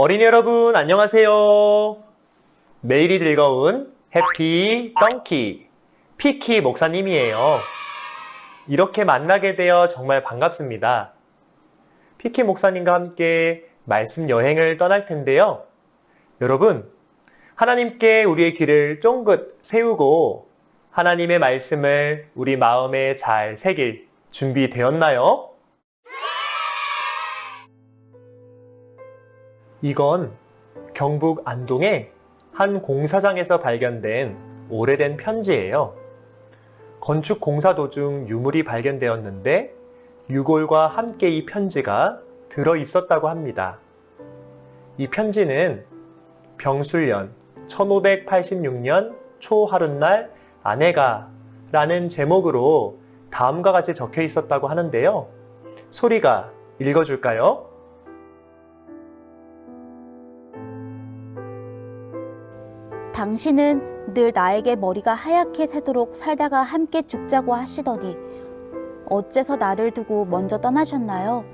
어린이 여러분, 안녕하세요. 매일이 즐거운 해피 덩키 피키 목사님이에요. 이렇게 만나게 되어 정말 반갑습니다. 피키 목사님과 함께 말씀 여행을 떠날 텐데요. 여러분, 하나님께 우리의 귀를 쫑긋 세우고 하나님의 말씀을 우리 마음에 잘 새길 준비되었나요? 이건 경북 안동의 한 공사장에서 발견된 오래된 편지예요. 건축 공사 도중 유물이 발견되었는데 유골과 함께 이 편지가 들어 있었다고 합니다. 이 편지는 병술년 1586년 초하룻날 아내가 라는 제목으로 다음과 같이 적혀 있었다고 하는데요. 소리가 읽어줄까요? 당신은 늘 나에게 머리가 하얗게 새도록 살다가 함께 죽자고 하시더니 어째서 나를 두고 먼저 떠나셨나요?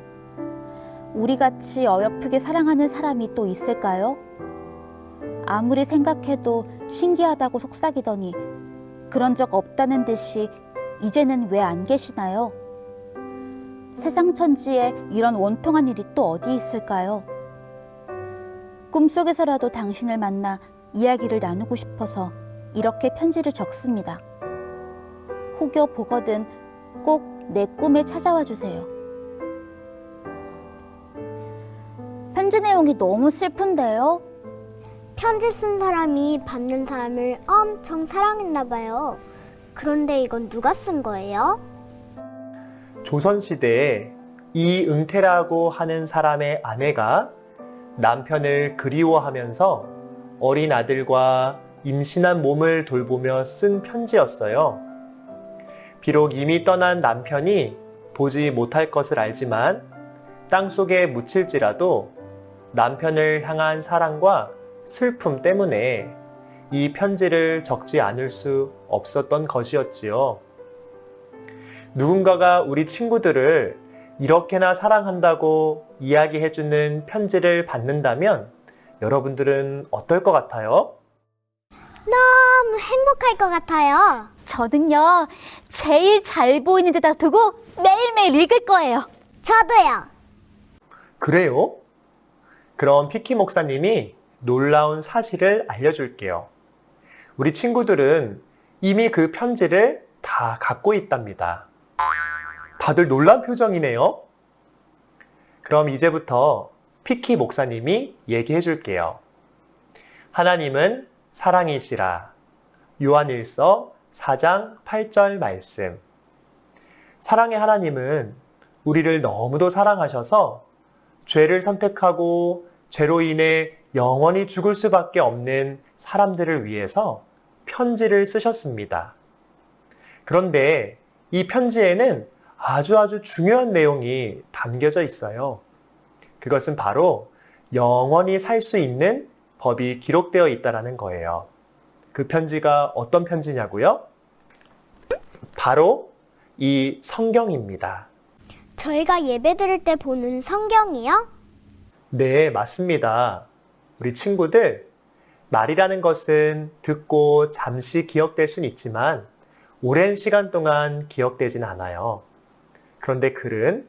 우리같이 어여쁘게 사랑하는 사람이 또 있을까요? 아무리 생각해도 신기하다고 속삭이더니 그런 적 없다는 듯이 이제는 왜 안 계시나요? 세상 천지에 이런 원통한 일이 또 어디 있을까요? 꿈속에서라도 당신을 만나 이야기를 나누고 싶어서 이렇게 편지를 적습니다. 혹여 보거든 꼭 내 꿈에 찾아와 주세요. 편지 내용이 너무 슬픈데요? 편지 쓴 사람이 받는 사람을 엄청 사랑했나 봐요. 그런데 이건 누가 쓴 거예요? 조선시대에 이응태라고 하는 사람의 아내가 남편을 그리워하면서 어린 아들과 임신한 몸을 돌보며 쓴 편지였어요. 비록 이미 떠난 남편이 보지 못할 것을 알지만 땅속에 묻힐지라도 남편을 향한 사랑과 슬픔 때문에 이 편지를 적지 않을 수 없었던 것이었지요. 누군가가 우리 친구들을 이렇게나 사랑한다고 이야기해주는 편지를 받는다면 여러분들은 어떨 것 같아요? 너무 행복할 것 같아요. 저는요, 제일 잘 보이는 데다 두고 매일매일 읽을 거예요. 저도요. 그래요? 그럼 피키 목사님이 놀라운 사실을 알려줄게요. 우리 친구들은 이미 그 편지를 다 갖고 있답니다. 다들 놀란 표정이네요. 그럼 이제부터 피키 목사님이 얘기해 줄게요. 하나님은 사랑이시라. 요한일서 4장 8절 말씀. 사랑의 하나님은 우리를 너무도 사랑하셔서 죄를 선택하고 죄로 인해 영원히 죽을 수밖에 없는 사람들을 위해서 편지를 쓰셨습니다. 그런데 이 편지에는 아주 중요한 내용이 담겨져 있어요. 그것은 바로 영원히 살 수 있는 법이 기록되어 있다는 거예요. 그 편지가 어떤 편지냐고요? 바로 이 성경입니다. 저희가 예배 드릴 때 보는 성경이요? 네, 맞습니다. 우리 친구들, 말이라는 것은 듣고 잠시 기억될 수는 있지만 오랜 시간 동안 기억되진 않아요. 그런데 글은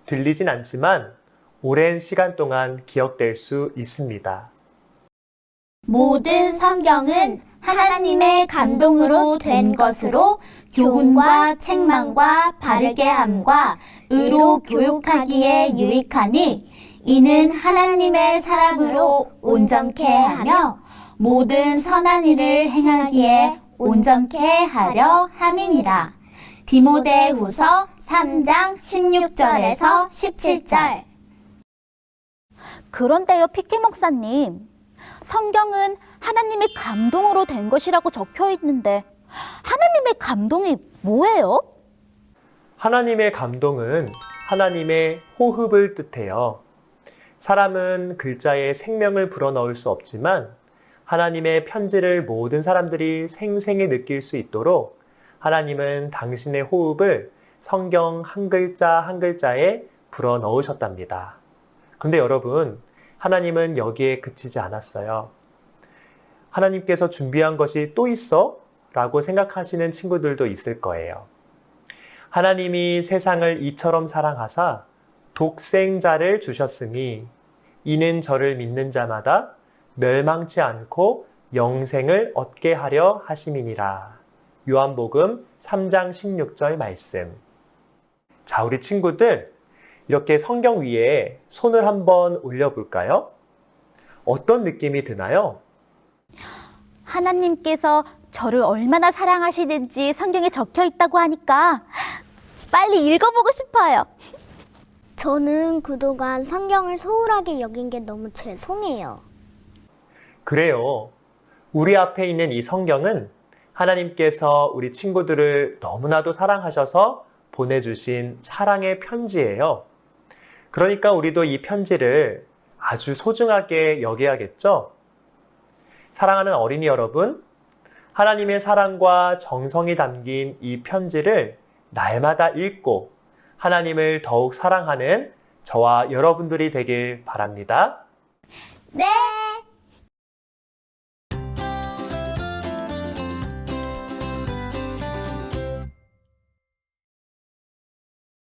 들리진 않지만 오랜 시간 동안 기억될 수 있습니다. 모든 성경은 하나님의 감동으로 된 것으로 교훈과 책망과 바르게 함과 의로 교육하기에 유익하니 이는 하나님의 사람으로 온전케 하며 모든 선한 일을 행하기에 온전케 하려 함이니라. 디모데후서 3장 16절에서 17절. 그런데요, 피키 목사님. 성경은 하나님의 감동으로 된 것이라고 적혀 있는데 하나님의 감동이 뭐예요? 하나님의 감동은 하나님의 호흡을 뜻해요. 사람은 글자에 생명을 불어넣을 수 없지만 하나님의 편지를 모든 사람들이 생생히 느낄 수 있도록 하나님은 당신의 호흡을 성경 한 글자 한 글자에 불어넣으셨답니다. 근데 여러분, 하나님은 여기에 그치지 않았어요. 하나님께서 준비한 것이 또 있어? 라고 생각하시는 친구들도 있을 거예요. 하나님이 세상을 이처럼 사랑하사 독생자를 주셨으니 이는 저를 믿는 자마다 멸망치 않고 영생을 얻게 하려 하심이니라. 요한복음 3장 16절 말씀. 자, 우리 친구들 이렇게 성경 위에 손을 한번 올려볼까요? 어떤 느낌이 드나요? 하나님께서 저를 얼마나 사랑하시는지 성경에 적혀 있다고 하니까 빨리 읽어보고 싶어요. 저는 그동안 성경을 소홀하게 여긴 게 너무 죄송해요. 그래요. 우리 앞에 있는 이 성경은 하나님께서 우리 친구들을 너무나도 사랑하셔서 보내주신 사랑의 편지예요. 그러니까 우리도 이 편지를 아주 소중하게 여겨야겠죠? 사랑하는 어린이 여러분, 하나님의 사랑과 정성이 담긴 이 편지를 날마다 읽고 하나님을 더욱 사랑하는 저와 여러분들이 되길 바랍니다. 네!